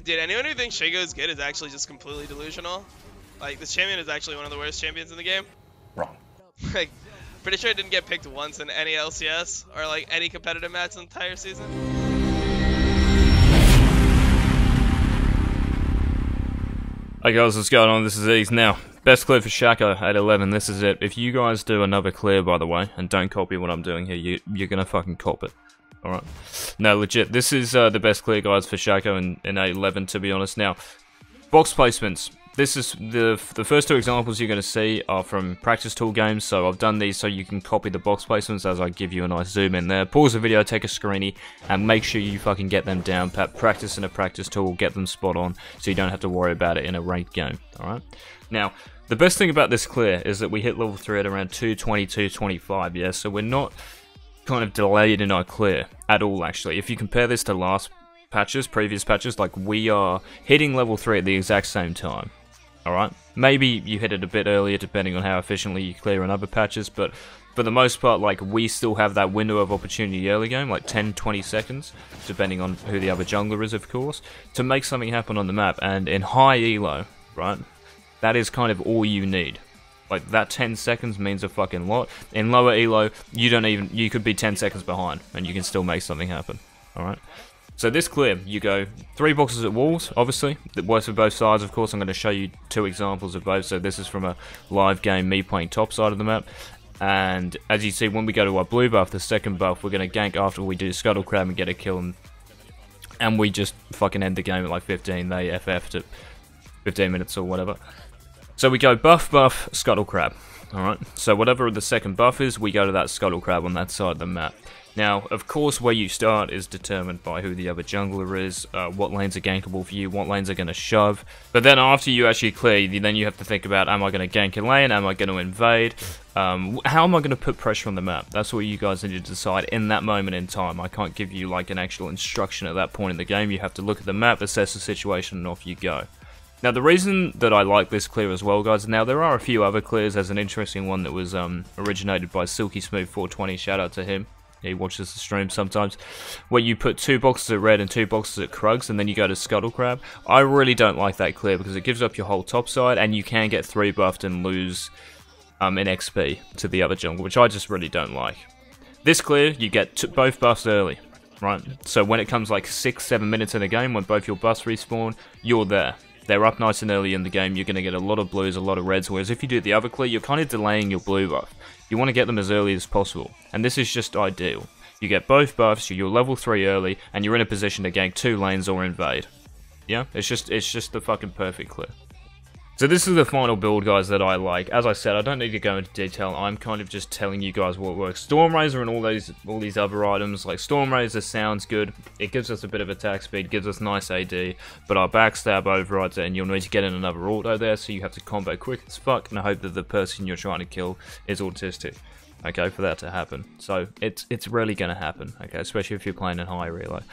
Dude, anyone who thinks Shaco is good is actually just completely delusional. Like, this champion is actually one of the worst champions in the game. Wrong. Like, pretty sure it didn't get picked once in any LCS or like any competitive match the entire season. Hey guys, what's going on? This is Eagzey. Now, best clear for Shaco 8.11. This is it. If you guys do another clear, by the way, and don't copy what I'm doing here, you're gonna fucking cop it. Alright. No, legit. This is the best clear, guys, for Shaco in 8.11, to be honest. Now, box placements. This is the first two examples you're going to see are from practice tool games, so I've done these so you can copy the box placements as I give you a nice zoom in there. Pause the video, take a screenie, and make sure you fucking get them down pat. Practice in a practice tool, get them spot on, so you don't have to worry about it in a ranked game, alright? Now, the best thing about this clear is that we hit level 3 at around 220, 225, yeah? So we're not kind of delayed in our clear at all, actually. If you compare this to last patches, previous patches, like we are hitting level 3 at the exact same time. Alright, maybe you hit it a bit earlier depending on how efficiently you clear in other patches, but for the most part, like, we still have that window of opportunity early game, like 10-20 seconds, depending on who the other jungler is, of course, to make something happen on the map. And in high elo, right, that is kind of all you need. Like, that 10 seconds means a fucking lot. In lower elo, you could be 10 seconds behind, and you can still make something happen, alright? So this clear, you go 3 boxes at walls, obviously, that works for both sides. Of course, I'm going to show you 2 examples of both. So this is from a live game, me playing top side of the map. And as you see, when we go to our blue buff, the second buff, we're going to gank after we do scuttle crab and get a kill. And we just fucking end the game at like 15. They FF to 15 minutes or whatever. So we go buff, scuttle crab. Alright, so whatever the second buff is, we go to that scuttle crab on that side of the map. Now, of course, where you start is determined by who the other jungler is, what lanes are gankable for you, what lanes are going to shove. But then after you actually clear, then you have to think about, am I going to gank a lane, am I going to invade, how am I going to put pressure on the map? That's what you guys need to decide in that moment in time. I can't give you like an actual instruction at that point in the game. You have to look at the map, assess the situation, and off you go. Now, the reason that I like this clear as well, guys, now there are a few other clears. There's an interesting one that was originated by Silky Smooth 420, shout out to him. He watches the stream sometimes, where you put 2 boxes at red and 2 boxes at Krugs, and then you go to Scuttle Crab. I really don't like that clear because it gives up your whole top side, and you can get 3 buffed and lose in XP to the other jungle, which I just really don't like. This clear, you get both buffs early, right? So when it comes like 6-7 minutes in a game, when both your buffs respawn, you're there. They're up nice and early in the game, you're going to get a lot of blues, a lot of reds, whereas if you do the other clear, you're kind of delaying your blue buff. You want to get them as early as possible, and this is just ideal. You get both buffs, you're level 3 early, and you're in a position to gank 2 lanes or invade. Yeah, it's just the fucking perfect clear. So this is the final build, guys, that I like. As I said, I don't need to go into detail. I'm kind of just telling you guys what works. Storm Razor and all these other items, like Storm Razor sounds good. It gives us a bit of attack speed, gives us nice AD, but our backstab overrides it, and you'll need to get in another auto there, so you have to combo quick as fuck and hope that the person you're trying to kill is autistic. Okay, for that to happen. So it's really going to happen, okay, especially if you're playing in high reload.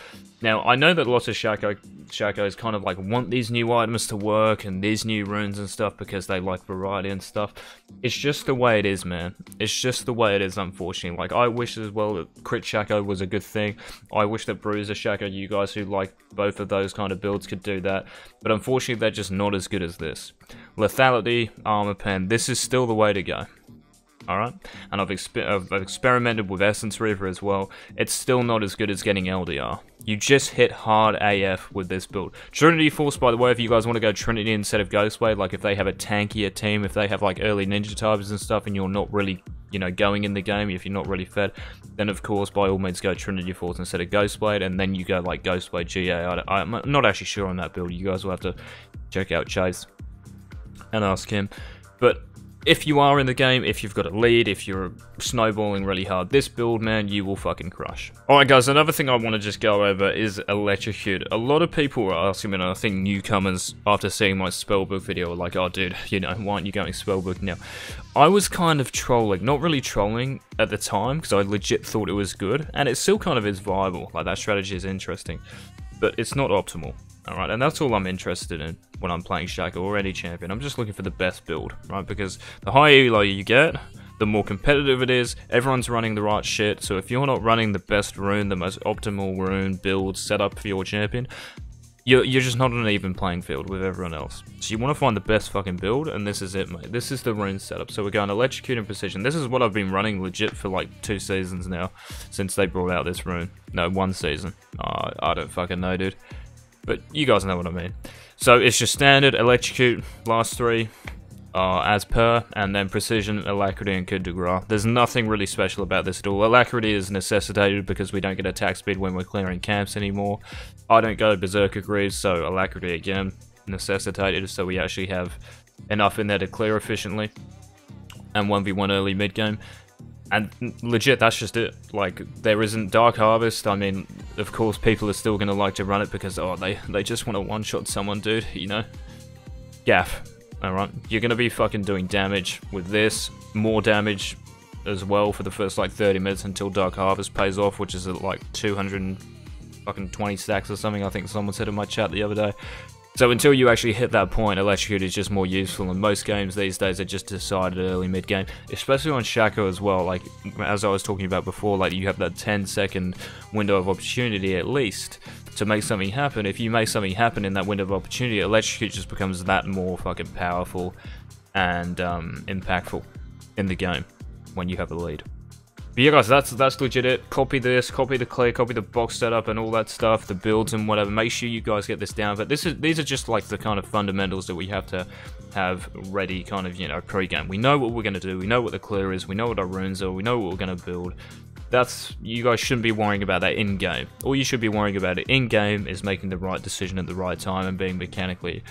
Now, I know that lots of Shacos kind of like want these new items to work and these new runes and stuff because they like variety and stuff. It's just the way it is, man. It's just the way it is, unfortunately. Like, I wish as well that Crit Shaco was a good thing. I wish that Bruiser Shaco, you guys who like both of those kind of builds could do that. But unfortunately, they're just not as good as this. Lethality, Armor Pen, this is still the way to go. Alright, and I've experimented with Essence Reaver as well. It's still not as good as getting LDR. You just hit hard AF with this build. Trinity Force, by the way, if you guys want to go Trinity instead of Ghostblade, like if they have a tankier team, if they have like early ninja types and stuff, and you're not really, you know, going in the game, if you're not really fed, then of course, by all means, go Trinity Force instead of Ghostblade, and then you go like Ghostblade GA. I'm not actually sure on that build. You guys will have to check out Chase and ask him. But if you are in the game, if you've got a lead, if you're snowballing really hard, this build, man, you will fucking crush. Alright guys, another thing I want to just go over is Electrocute. A lot of people are asking me, and I think newcomers, after seeing my spellbook video, are like, oh dude, you know, why aren't you going spellbook now? I was kind of trolling, not really trolling at the time, because I legit thought it was good, and it still kind of is viable, like that strategy is interesting, but it's not optimal. Alright, and that's all I'm interested in when I'm playing Shaco or any champion. I'm just looking for the best build, right? Because the higher elo you get, the more competitive it is, everyone's running the right shit, so if you're not running the best rune, the most optimal rune build setup for your champion, you're just not on an even playing field with everyone else. So you want to find the best fucking build, and this is it, mate. This is the rune setup. So we're going Electrocute and Precision. This is what I've been running legit for like 2 seasons now, since they brought out this rune. No, 1 season. I don't fucking know, dude. But you guys know what I mean. So it's just standard, Electrocute, last 3, as per, and then Precision, Alacrity, and Coup de Grace. There's nothing really special about this at all. Alacrity is necessitated because we don't get attack speed when we're clearing camps anymore. I don't go Berserker Greaves, so Alacrity again, necessitated, so we actually have enough in there to clear efficiently. And 1v1 early mid-game. And legit, that's just it. Like, there isn't Dark Harvest. I mean, of course, people are still going to like to run it because, oh, they just want to one-shot someone, dude, you know? Gaff. Alright, you're going to be fucking doing damage with this, more damage as well for the first like 30 minutes until Dark Harvest pays off, which is at like 220 stacks or something, I think someone said in my chat the other day. So until you actually hit that point, Electrocute is just more useful, and most games these days are just decided early mid-game, especially on Shaco as well. Like, as I was talking about before, like, you have that 10-second window of opportunity at least to make something happen. If you make something happen in that window of opportunity, Electrocute just becomes that more fucking powerful and impactful in the game when you have a lead. But yeah, guys, that's legit it. Copy this, copy the clear, copy the box setup and all that stuff, the builds and whatever. Make sure you guys get this down. But these are just like the kind of fundamentals that we have to have ready, kind of, you know, pre-game. We know what we're gonna do. We know what the clear is. We know what our runes are. We know what we're gonna build. You guys shouldn't be worrying about that in-game. All you should be worrying about it in-game is making the right decision at the right time and being mechanically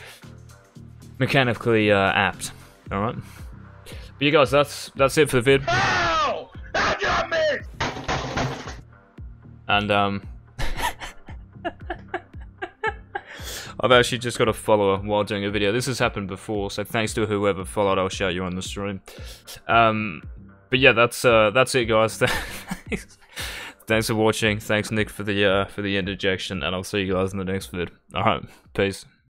apt. All right. But you guys, that's it for the vid. Ow! I got me! And I've actually just got a follower while doing a video. This has happened before, so thanks to whoever followed. I'll shout you on the stream. But yeah, that's it, guys. Thanks for watching. Thanks, Nick, for the interjection, and I'll see you guys in the next vid. All right, peace.